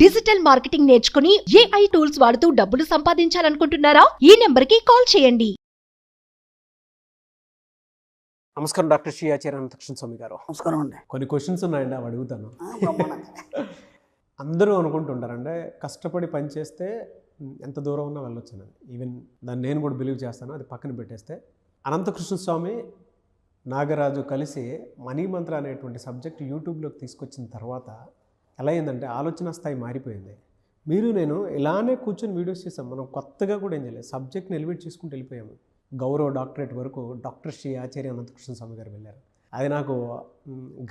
Digital marketing నేర్చుకుని AI tools వాడుతూ డబ్బులు సంపాదించాలనుకుంటున్నారా? ఈ నెంబర్కి కాల్ చేయండి. నమస్కారం డాక్టర్ శ్రీ ఆచార్య అనంతకృష్ణ స్వామి గారు. నమస్కారం అండి. కొన్ని క్వశ్చన్స్ ఉన్నాయండి, అవి అడుగుతాను. అందరూ అనుకుంటుంటారంటే కష్టపడి పని చేస్తే ఎంత దూరం ఉన్నా వెళ్ళొచ్చానని. ఈవెన్ దాన్ని నేను కూడా బిలీవ్ చేస్తాను. అది పక్కన పెట్టేస్తే అనంతకృష్ణ స్వామి నాగరాజు కలిసి మనీ మంత్ర అనేటువంటి సబ్జెక్ట్ యూట్యూబ్లోకి తీసుకొచ్చిన తర్వాత ఎలా అయిందంటే ఆలోచన స్థాయి మారిపోయింది. మీరు నేను ఇలానే కూర్చొని వీడియోస్ చేసాం. మనం కొత్తగా కూడా ఏం చేయలేదు, సబ్జెక్ట్ని ఎలివేట్ చేసుకుంటూ వెళ్ళిపోయాము. గౌరవ డాక్టరేట్ వరకు డాక్టర్ శ్రీ ఆచార్య అనంతకృష్ణ స్వామి గారు వెళ్ళారు. అది నాకు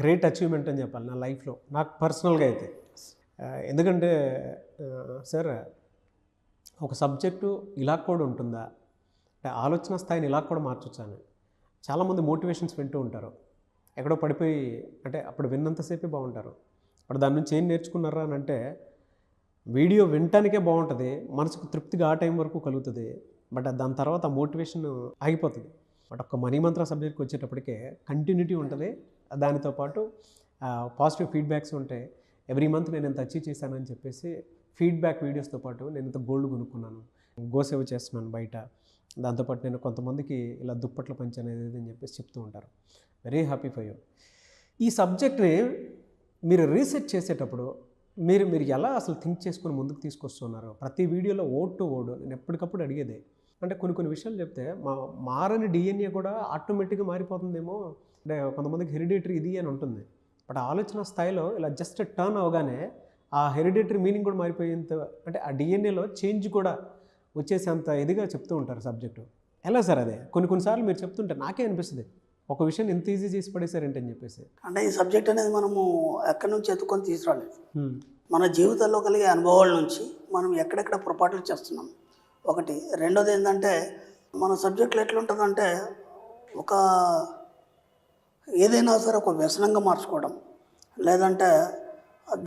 గ్రేట్ అచీవ్మెంట్ అని చెప్పాలి నా లైఫ్లో, నాకు పర్సనల్గా అయితే. ఎందుకంటే సార్, ఒక సబ్జెక్టు ఇలా కూడా ఉంటుందా అంటే ఆలోచన స్థాయిని ఇలా కూడా మార్చొచ్చాను. చాలామంది మోటివేషన్స్ వింటూ ఉంటారు, ఎక్కడో పడిపోయి అంటే అప్పుడు విన్నంతసేపే బాగుంటారు. అప్పుడు దాని నుంచి ఏం నేర్చుకున్నారా అని అంటే, వీడియో వినటానికే బాగుంటుంది, మనసుకు తృప్తిగా ఆ టైం వరకు కలుగుతుంది. బట్ దాని తర్వాత మోటివేషన్ ఆగిపోతుంది. బట్ ఒక మనీ మంత్ర సబ్జెక్ట్కి వచ్చేటప్పటికే కంటిన్యూటీ ఉంటుంది. దానితో పాటు పాజిటివ్ ఫీడ్బ్యాక్స్ ఉంటాయి. ఎవ్రీ మంత్ నేను ఎంత అచీవ్ చేశానని చెప్పేసి ఫీడ్బ్యాక్ వీడియోస్తో పాటు నేను ఇంత గోల్డ్ కొనుక్కున్నాను, గోసేవ చేస్తున్నాను బయట, దాంతోపాటు నేను కొంతమందికి ఇలా దుప్పట్ల పంచి అనేది అని చెప్పేసి చెప్తూ ఉంటారు. Very happy for you. ఈ సబ్జెక్ట్ని మీరు రీసెర్చ్ చేసేటప్పుడు మీరు ఎలా అసలు థింక్ చేసుకుని ముందుకు తీసుకొస్తున్నారు? ప్రతి వీడియోలో ఓడ్ టు ఓడ్ నేను ఎప్పటికప్పుడు అడిగేదే. అంటే కొన్ని విషయాలు చెప్తే మారని DNA కూడా ఆటోమేటిక్గా మారిపోతుందేమో. అంటే కొంతమందికి హెరిడిటరీ ఇది అని ఉంటుంది. బట్ ఆలోచన స్థాయిలో ఇలా జస్ట్ టర్న్ అవగానే ఆ హెరిడిటరీ మీనింగ్ కూడా మారిపోయేంత, అంటే ఆ DNAలో చేంజ్ కూడా వచ్చేసేంత ఇదిగా చెప్తూ ఉంటారు సబ్జెక్టు. ఎలా సార్ అదే? కొన్నిసార్లు మీరు చెప్తుంటే నాకే అనిపిస్తుంది, ఒక విషయం ఎంత ఈజీ చేసి పడేశారంటే అని చెప్పేసి. అంటే ఈ సబ్జెక్ట్ అనేది మనము ఎక్కడి నుంచి ఎత్తుకొని తీసుకురాలేదు. మన జీవితంలో కలిగే అనుభవాల నుంచి మనం ఎక్కడెక్కడ పొరపాట్లు చేస్తున్నాం ఒకటి. రెండోది ఏంటంటే మన సబ్జెక్టులు ఎట్లుంటుందంటే, ఒక ఏదైనా సరే ఒక వ్యసనంగా మార్చుకోవడం, లేదంటే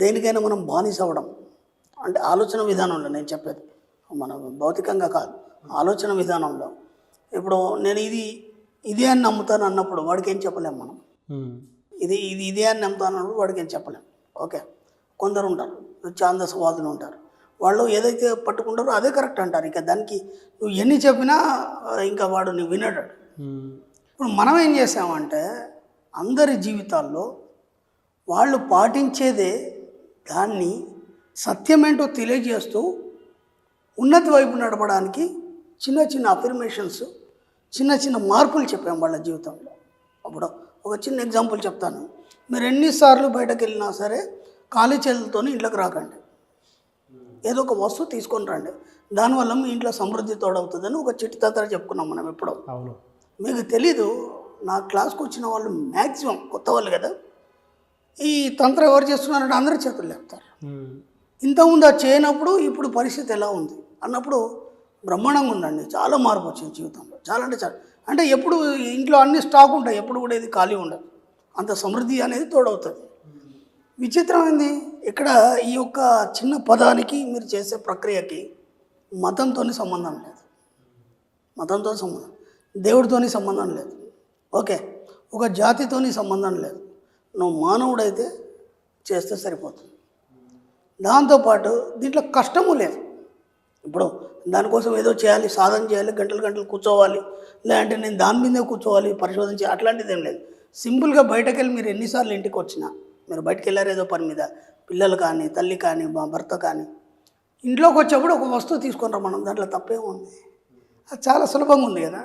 దేనికైనా మనం బానిస అవ్వడం. అంటే ఆలోచన విధానంలో నేను చెప్పేది, మన భౌతికంగా కాదు, ఆలోచన విధానంలో. ఇప్పుడు నేను ఇదే అని నమ్ముతాను అన్నప్పుడు వాడికి ఏం చెప్పలేము మనం. ఇదే అని నమ్ముతాను అన్నప్పుడు వాడికి ఏం చెప్పలేము. ఓకే, కొందరు ఉంటారు ఛాందసవాదులు ఉంటారు, వాళ్ళు ఏదైతే పట్టుకుంటారో అదే కరెక్ట్ అంటారు. ఇక దానికి నువ్వు ఎన్ని చెప్పినా ఇంకా వాడు నువ్వు వినడు. ఇప్పుడు మనం ఏం చేసామంటే అందరి జీవితాల్లో వాళ్ళు పాటించేదే దాన్ని సత్యమేంటో తెలియజేస్తూ ఉన్నతి వైపు నడపడానికి చిన్న చిన్న అఫర్మేషన్స్, చిన్న చిన్న మార్పులు చెప్పాము వాళ్ళ జీవితంలో. అప్పుడు ఒక చిన్న ఎగ్జాంపుల్ చెప్తాను. మీరు ఎన్నిసార్లు బయటకు వెళ్ళినా సరే ఖాళీ చేతులతో ఇంట్లోకి రాకండి. ఏదో ఒక వస్తువు తీసుకొని రండి, దానివల్ల మీ ఇంట్లో సమృద్ధి తోడవుతుందని ఒక చిట్టి తంత్ర చెప్పుకున్నాం మనం ఎప్పుడో. అవును, మీకు తెలీదు, నా క్లాస్కి వచ్చిన వాళ్ళు మ్యాక్సిమం కొత్త వాళ్ళు కదా, ఈ తంత్రం ఎవరు చేస్తున్నారంటే అందరూ చేతులు లేపుతారు. ఇంతకుముందు అది చేయనప్పుడు ఇప్పుడు పరిస్థితి ఎలా ఉంది అన్నప్పుడు బ్రహ్మాండంగా ఉందండి. చాలా మార్పు వచ్చింది జీవితంలో, చాలా అంటే చాలా. అంటే ఎప్పుడు ఇంట్లో అన్ని స్టాక్ ఉంటాయి, ఎప్పుడు కూడా ఇది ఖాళీ ఉండదు, అంత సమృద్ధి అనేది తోడవుతుంది. విచిత్రమైంది ఇక్కడ ఈ యొక్క చిన్న పదానికి మీరు చేసే ప్రక్రియకి మతంతో సంబంధం లేదు, మతంతో సంబంధం, దేవుడితోని సంబంధం లేదు, ఓకే, ఒక జాతితోని సంబంధం లేదు. నువ్వు మానవుడైతే చేస్తే సరిపోతుంది. దాంతోపాటు దీంట్లో కష్టము లేదు. ఇప్పుడు దానికోసం ఏదో చేయాలి, సాధన చేయాలి, గంటలు గంటలు కూర్చోవాలి, లేదంటే నేను దాని మీదే కూర్చోవాలి, పరిశోధన చేయాలి, అట్లాంటిది ఏం లేదు. సింపుల్గా బయటకు వెళ్ళి మీరు ఎన్నిసార్లు ఇంటికి వచ్చినా, మీరు బయటకు వెళ్ళారు ఏదో పని మీద, పిల్లలు కానీ, తల్లి కానీ, మా భర్త కానీ, ఇంట్లోకి వచ్చేప్పుడు ఒక వస్తువు తీసుకున్నాం మనం, దాంట్లో తప్పేముంది, అది చాలా సులభంగా ఉంది కదా.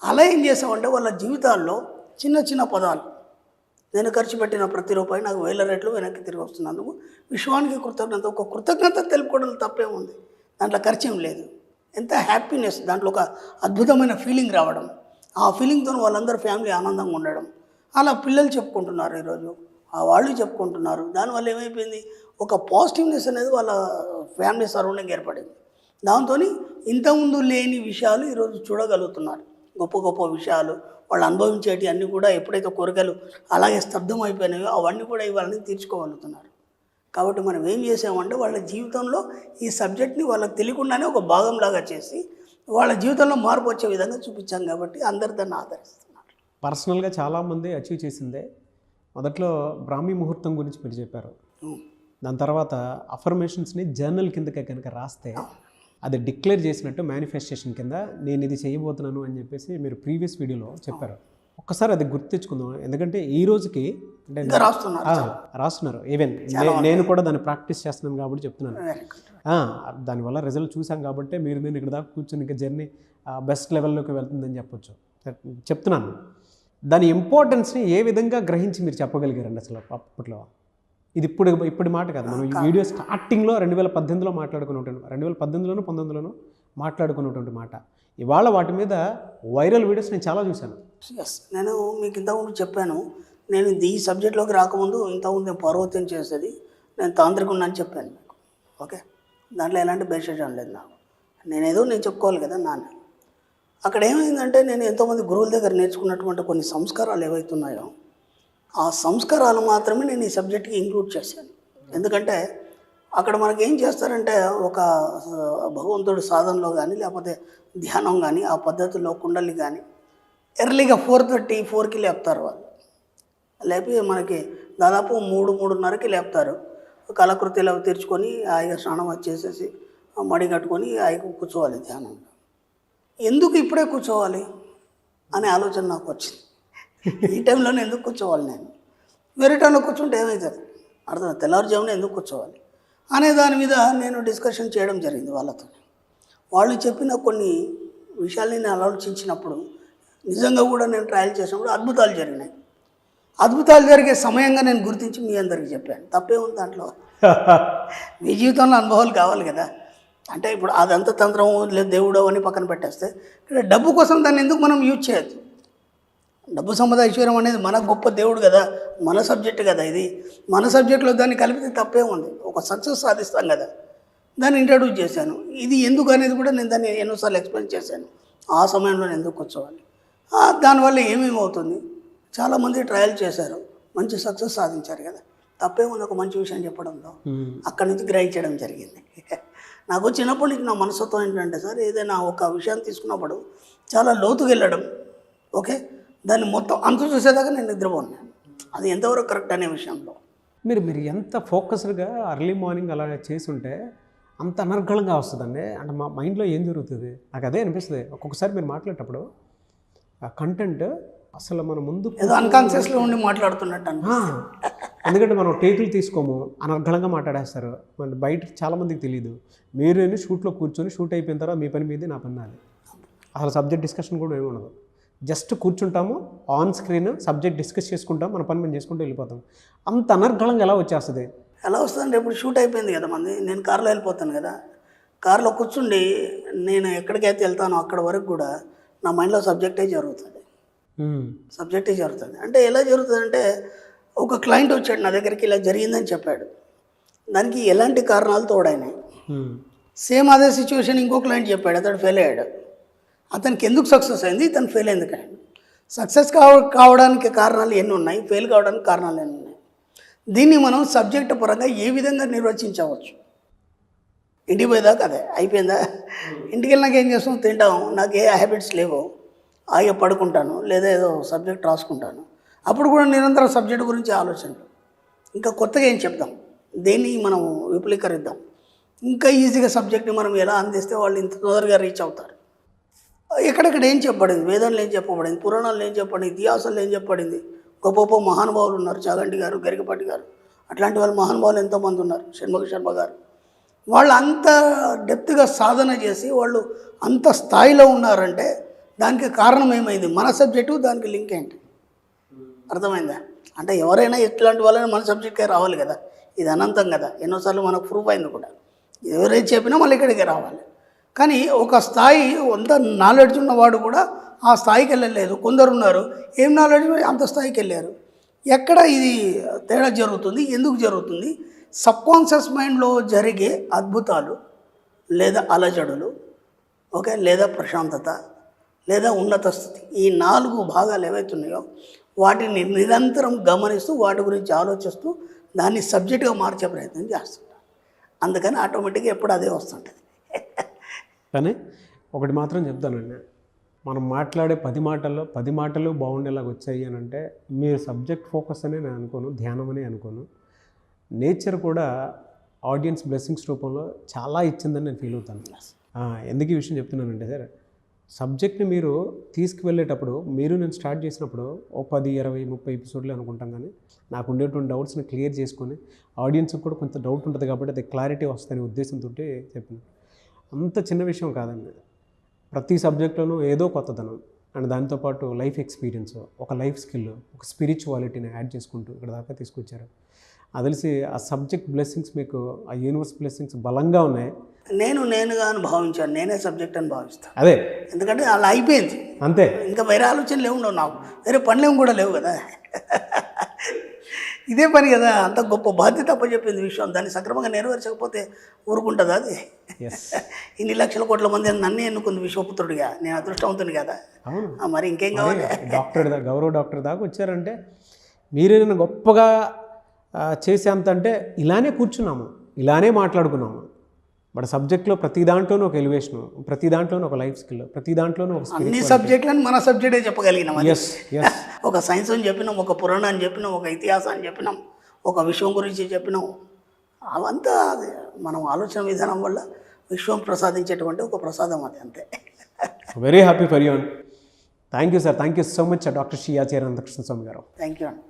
అలా ఏం చేసామంటే వాళ్ళ జీవితాల్లో చిన్న చిన్న పదాలు, నేను ఖర్చు పెట్టిన ప్రతి రూపాయి నాకు 1000 రెట్లు వెనక్కి తిరిగి వస్తున్నందుకు విశ్వానికి కృతజ్ఞత, ఒక కృతజ్ఞత తెలుపుకోవడం తప్పేముంది, దాంట్లో ఖర్చేం లేదు. ఎంత హ్యాపీనెస్, దాంట్లో ఒక అద్భుతమైన ఫీలింగ్ రావడం, ఆ ఫీలింగ్తో వాళ్ళందరూ ఫ్యామిలీ ఆనందంగా ఉండడం. అలా పిల్లలు చెప్పుకుంటున్నారు, ఈరోజు వాళ్ళు చెప్పుకుంటున్నారు. దానివల్ల ఏమైపోయింది, ఒక పాజిటివ్నెస్ అనేది వాళ్ళ ఫ్యామిలీ సరౌండింగ్ ఏర్పడింది. దాంతో ఇంతకుముందు లేని విషయాలు ఈరోజు చూడగలుగుతున్నారు, గొప్ప గొప్ప విషయాలు. వాళ్ళు అనుభవించేటి అన్నీ కూడా ఎప్పుడైతే కోరికలు అలాగే స్తబ్దం అయిపోయినాయో అవన్నీ కూడా ఇవాళని తీర్చుకోగలుగుతున్నారు. కాబట్టి మనం ఏం చేసామంటే వాళ్ళ జీవితంలో ఈ సబ్జెక్ట్ని వాళ్ళకి తెలియకుండానే ఒక భాగంలాగా చేసి వాళ్ళ జీవితంలో మార్పు వచ్చే విధంగా చూపించాం. కాబట్టి అందరు దాన్ని ఆదరిస్తున్నారు. పర్సనల్గా చాలామంది అచీవ్ చేసిందే. మొదట్లో బ్రాహ్మీ ముహూర్తం గురించి మీరు చెప్పారు. దాని తర్వాత అఫర్మేషన్స్ని జర్నల్ కిందకి కనుక రాస్తే అది డిక్లేర్ చేసినట్టు మేనిఫెస్టేషన్ కింద నేను ఇది చేయబోతున్నాను అని చెప్పేసి మీరు ప్రీవియస్ వీడియోలో చెప్పారు. ఒక్కసారి అది గుర్తు తెచ్చుకుందాం. ఎందుకంటే ఈ రోజుకి అంటే రాస్తున్నారు. ఈవెన్ నేను కూడా దాన్ని ప్రాక్టీస్ చేస్తున్నాను కాబట్టి చెప్తున్నాను. దానివల్ల రిజల్ట్ చూసాం కాబట్టి మీరు నేను ఇక్కడ దాకా కూర్చొని ఇంకా జర్నీ బెస్ట్ లెవెల్లోకి వెళ్తుందని చెప్పొచ్చు. చెప్తున్నాను దాని ఇంపార్టెన్స్ని ఏ విధంగా గ్రహించి మీరు చెప్పగలిగారండి అసలు అప్పట్లో? ఇది ఇప్పుడు మాట కాదు, మనం ఈ వీడియో స్టార్టింగ్లో 2018లో మాట్లాడుకున్నటువంటి 2018లోనూ 19లోనూ మాట్లాడుకున్నటువంటి మాట. ఇవాళ వాటి మీద వైరల్ వీడియోస్ నేను చాలా చూశాను. నేను మీకు ఇంతకుముందు చెప్పాను, నేను ఈ సబ్జెక్ట్లోకి రాకముందు ఇంతకుముందు నేను పర్వతం చేసేది, నేను తాంత్రికున్నా అని చెప్పాను మీకు. ఓకే, దాంట్లో ఎలాంటి బేషజ్ అనలేదు నాకు. నేను చెప్పుకోవాలి కదా నాన్న. అక్కడ ఏమైందంటే నేను ఎంతోమంది గురువుల దగ్గర నేర్చుకున్నటువంటి కొన్ని సంస్కారాలు ఏవైతున్నాయో ఆ సంస్కారాలు మాత్రమే నేను ఈ సబ్జెక్ట్కి ఇంక్లూడ్ చేశాను. ఎందుకంటే అక్కడ మనకి ఏం చేస్తారంటే ఒక భగవంతుడి సాధనలో కానీ లేకపోతే ధ్యానం కానీ ఆ పద్ధతిలో కుండలి కానీ ఎర్లీగా 4:30-4కి లేపుతారు వాళ్ళు. లేపి మనకి దాదాపు 3-3:30కి లేపుతారు. కళకృత్యాలు అవి తెరుచుకొని హాయిగా స్నానం వచ్చేసేసి మడి కట్టుకొని హాయిగా కూర్చోవాలి ధ్యానంలో. ఎందుకు ఇప్పుడే కూర్చోవాలి అనే ఆలోచన నాకు వచ్చింది. ఈ టైంలోనే ఎందుకు కూర్చోవాలి, నేను వేరే టైంలో కూర్చుంటే ఏమవుతుంది అర్థం, తెల్లవారుజామున ఎందుకు కూర్చోవాలి అనే దాని మీద నేను డిస్కషన్ చేయడం జరిగింది వాళ్ళతో. వాళ్ళు చెప్పిన కొన్ని విషయాల్ని నేను ఆలోచించినప్పుడు నిజంగా కూడా నేను ట్రయల్ చేసినప్పుడు అద్భుతాలు జరిగినాయి. అద్భుతాలు జరిగే సమయంగా నేను గుర్తించి మీ అందరికీ చెప్పాను. తప్పే ఉంది దాంట్లో. మీ జీవితంలో అనుభవాలు కావాలి కదా. అంటే ఇప్పుడు అదంతా తంత్రం లేదు దేవుడు అని పక్కన పెట్టేస్తే ఇక్కడ డబ్బు కోసం దాన్ని ఎందుకు మనం యూజ్ చేయొద్దు. డబ్బు సంపద ఐశ్వర్యం అనేది మన గొప్ప దేవుడు కదా, మన సబ్జెక్ట్ కదా, ఇది మన సబ్జెక్ట్లో దాన్ని కలిపితే తప్పే ఉంది. ఒక సక్సెస్ సాధిస్తాం కదా, దాన్ని ఇంట్రడ్యూస్ చేశాను. ఇది ఎందుకు అనేది కూడా నేను దాన్ని ఎన్నోసార్లు ఎక్స్ప్లెయిన్ చేశాను. ఆ సమయంలో నేను ఎందుకు కూర్చోవాలి, దానివల్ల ఏమేమవుతుంది. చాలామంది ట్రయల్ చేశారు, మంచి సక్సెస్ సాధించారు కదా, తప్పే ఉంది ఒక మంచి విషయం చెప్పడంలో. అక్కడి నుంచి గ్రహించడం జరిగింది. నాకు చిన్నప్పటి నుంచి నా మనస్తత్వం ఏంటంటే సార్, ఏదైనా ఒక విషయాన్ని తీసుకున్నప్పుడు చాలా లోతుకు వెళ్ళడం, ఓకే, దాన్ని మొత్తం అంత చూసేదాకా నేను నిద్రపోన్నాను. అది ఎంతవరకు కరెక్ట్ అనే విషయంలో మీరు ఎంత ఫోకస్డ్గా ఎర్లీ మార్నింగ్ అలా చేసుంటే అంత అనర్గళంగా వస్తుందండి. అంటే మా మైండ్లో ఏం జరుగుతుంది నాకు అదే అనిపిస్తుంది. ఒక్కొక్కసారి మీరు మాట్లాడేటప్పుడు ఆ కంటెంట్ అసలు మన ముందు ఏదో అన్కాన్షియస్లో ఉండి మాట్లాడుతున్నట్టు. ఎందుకంటే మనం టేకులు తీసుకోము, అనర్గళంగా మాట్లాడేస్తారు. మన బయట చాలామందికి తెలియదు. మీరు షూట్లో కూర్చొని షూట్ అయిపోయిన తర్వాత మీ పని మీదే నా పని నాది. అసలు సబ్జెక్ట్ డిస్కషన్ కూడా ఏమి ఉండదు. జస్ట్ కూర్చుంటాము, ఆన్ స్క్రీన్ సబ్జెక్ట్ డిస్కస్ చేసుకుంటాం, మన పని మేము చేసుకుంటూ వెళ్ళిపోతాం. అంత అనర్గళంగా ఎలా వచ్చేస్తుంది? ఎలా వస్తుందంటే ఇప్పుడు షూట్ అయిపోయింది కదా మంది, నేను కారులో వెళ్ళిపోతాను కదా, కారులో కూర్చుండి నేను ఎక్కడికైతే వెళ్తానో అక్కడ వరకు కూడా నా మైండ్లో సబ్జెక్టే జరుగుతుంది. అంటే ఎలా జరుగుతుంది అంటే, ఒక క్లయింట్ వచ్చాడు నా దగ్గరికి, ఇలా జరిగిందని చెప్పాడు. దానికి ఎలాంటి కారణాలు తోడైనాయి. సేమ్ అదే సిచ్యువేషన్ ఇంకో క్లయింట్ చెప్పాడు, అతడు ఫెయిల్ అయ్యాడు. అతనికి ఎందుకు సక్సెస్ అయింది, ఇతను ఫెయిల్ ఎందుకు అయ్యాడు. సక్సెస్ కావడానికి కారణాలు ఎన్ని ఉన్నాయి, ఫెయిల్ కావడానికి కారణాలు ఎన్ని ఉన్నాయి. దీన్ని మనం సబ్జెక్ట్ పరంగా ఏ విధంగా నిర్వచించవచ్చు. ఇంటికి పోయేదాకా అదే అయిపోయిందా, ఇంటికి వెళ్ళినాక ఏం చేస్తాం, తింటాం, నాకు ఏ హ్యాబిట్స్ లేవు, హాయిగా పడుకుంటాను, లేదా ఏదో సబ్జెక్ట్ రాసుకుంటాను. అప్పుడు కూడా నిరంతరం సబ్జెక్ట్ గురించి ఆలోచనలు. ఇంకా కొత్తగా ఏం చెప్తాం, దేన్ని మనం విపులీకరిద్దాం, ఇంకా ఈజీగా సబ్జెక్ట్ని మనం ఎలా అందిస్తే వాళ్ళు ఇంత తొందరగా రీచ్ అవుతారు. ఎక్కడెక్కడ ఏం చెప్పబడింది, వేదంలో ఏం చెప్పబడింది, పురాణాల్లో ఏం చెప్పబడింది, ఇతిహాసాల్లో ఏం చెప్పబడింది. గొప్ప గొప్ప మహానుభావులు ఉన్నారు, చాగంటి గారు, గరికపాటి గారు, అట్లాంటి వాళ్ళు మహానుభావులు ఎంతోమంది ఉన్నారు, షణ్ముఖ శర్మ గారు. వాళ్ళు అంత డెప్త్గా సాధన చేసి వాళ్ళు అంత స్థాయిలో ఉన్నారంటే దానికి కారణం ఏమైంది, మన సబ్జెక్టు దానికి లింక్ ఏంటి, అర్థమైందా? అంటే ఎవరైనా ఇట్లాంటి వాళ్ళని మన సబ్జెక్ట్కే రావాలి కదా, ఇది అనంతం కదా, ఎన్నోసార్లు మనకు ప్రూఫ్ అయింది కూడా. ఎవరైతే చెప్పినా మళ్ళీ ఇక్కడికే రావాలి. కానీ ఒక స్థాయి అంత నాలెడ్జ్ ఉన్నవాడు కూడా ఆ స్థాయికి వెళ్ళలేదు. కొందరు ఉన్నారు ఏం నాలెడ్జ్ అంత స్థాయికి వెళ్ళారు. ఎక్కడ ఇది తేడా జరుగుతుంది, ఎందుకు జరుగుతుంది? సబ్కాన్షియస్ మైండ్లో జరిగే అద్భుతాలు లేదా అలజడులు, ఓకే, లేదా ప్రశాంతత, లేదా ఉన్నత స్థితి, ఈ 4 భాగాలు ఏవైతున్నాయో వాటిని నిరంతరం గమనిస్తూ వాటి గురించి ఆలోచిస్తూ దాన్ని సబ్జెక్టుగా మార్చే ప్రయత్నం చేస్తుంటారు. అందుకని ఆటోమేటిక్గా ఎప్పుడు అదే వస్తుంటుంది. కానీ ఒకటి మాత్రం చెప్తానండి, మనం మాట్లాడే 10 మాటలు బాగుండేలాగా వచ్చాయి అని అంటే మీరు సబ్జెక్ట్ ఫోకస్ అనే నేను అనుకోను, ధ్యానం అనే అనుకోను. నేచర్ కూడా ఆడియన్స్ బ్లెస్సింగ్స్ రూపంలో చాలా ఇచ్చిందని నేను ఫీల్ అవుతాను. ఎందుకు ఈ విషయం చెప్తున్నానంటే సార్, సబ్జెక్ట్ని మీరు తీసుకువెళ్ళేటప్పుడు మీరు నేను స్టార్ట్ చేసినప్పుడు ఓ 10, 20, 30 ఎపిసోడ్లు అనుకుంటాం, కానీ నాకు ఉండేటువంటి డౌట్స్ని క్లియర్ చేసుకొని ఆడియన్స్కి కూడా కొంత డౌట్ ఉంటుంది కాబట్టి అది క్లారిటీ వస్తుందనే ఉద్దేశంతో చెప్పిన. అంత చిన్న విషయం కాదండి. ప్రతి సబ్జెక్ట్లోనూ ఏదో కొత్తదనం అండ్ దాంతోపాటు లైఫ్ ఎక్స్పీరియన్స్, ఒక లైఫ్ స్కిల్, ఒక స్పిరిచువాలిటీని యాడ్ చేసుకుంటూ ఇక్కడ దాకా తీసుకొచ్చారు. అది తెలిసి ఆ సబ్జెక్ట్ బ్లెస్సింగ్స్ మీకు, ఆ యూనివర్స్ బ్లెస్సింగ్స్ బలంగా ఉన్నాయి. నేనుగా అని భావించాను, నేనే సబ్జెక్ట్ అని భావిస్తాను. అదే, ఎందుకంటే అలా అయిపోయింది అంతే. ఇంకా వేరే ఆలోచనలు ఉండవు నాకు, వేరే పనులేం కూడా లేవు కదా. ఇదే పని కదా, అంత గొప్ప బాధ్యత అప్పచెప్పింది విషయం, దాన్ని సక్రమంగా నెరవేర్చకపోతే ఊరుకుంటుందా అది? ఇన్ని లక్షల కోట్ల మంది నన్ను ఎన్నుకుంది విశ్వపుత్రుడిగా, నేను అదృష్టవంతుని కదా. మరి ఇంకేం కావాలి? గౌరవ డాక్టర్ దాకా వచ్చారంటే మీరే నన్ను గొప్పగా చేసేంత, అంటే ఇలానే కూర్చున్నాము, ఇలానే మాట్లాడుకున్నాము. బట్ సబ్జెక్ట్లో ప్రతి దాంట్లోనూ ఒక ఎలివేషను, ప్రతి దాంట్లోనూ ఒక లైఫ్ స్కిల్, ప్రతి దాంట్లోనూ ఒక అన్ని సబ్జెక్టులను మన సబ్జెక్టే చెప్పగలిగినాం. ఎస్ ఎస్ ఒక సైన్స్ అని చెప్పినాం, ఒక పురాణాన్ని చెప్పినాం, ఒక ఇతిహాసాన్ని చెప్పినాం, ఒక విశ్వం గురించి చెప్పినాం. అవంతా మనం ఆలోచన విధానం వల్ల విశ్వం ప్రసాదించేటువంటి ఒక ప్రసాదం అది, అంతే. Very happy for you. Thank you sir, thank you so much doctor Shri Acharya Anantakrishna Swami గారు. థ్యాంక్ యూ అండి.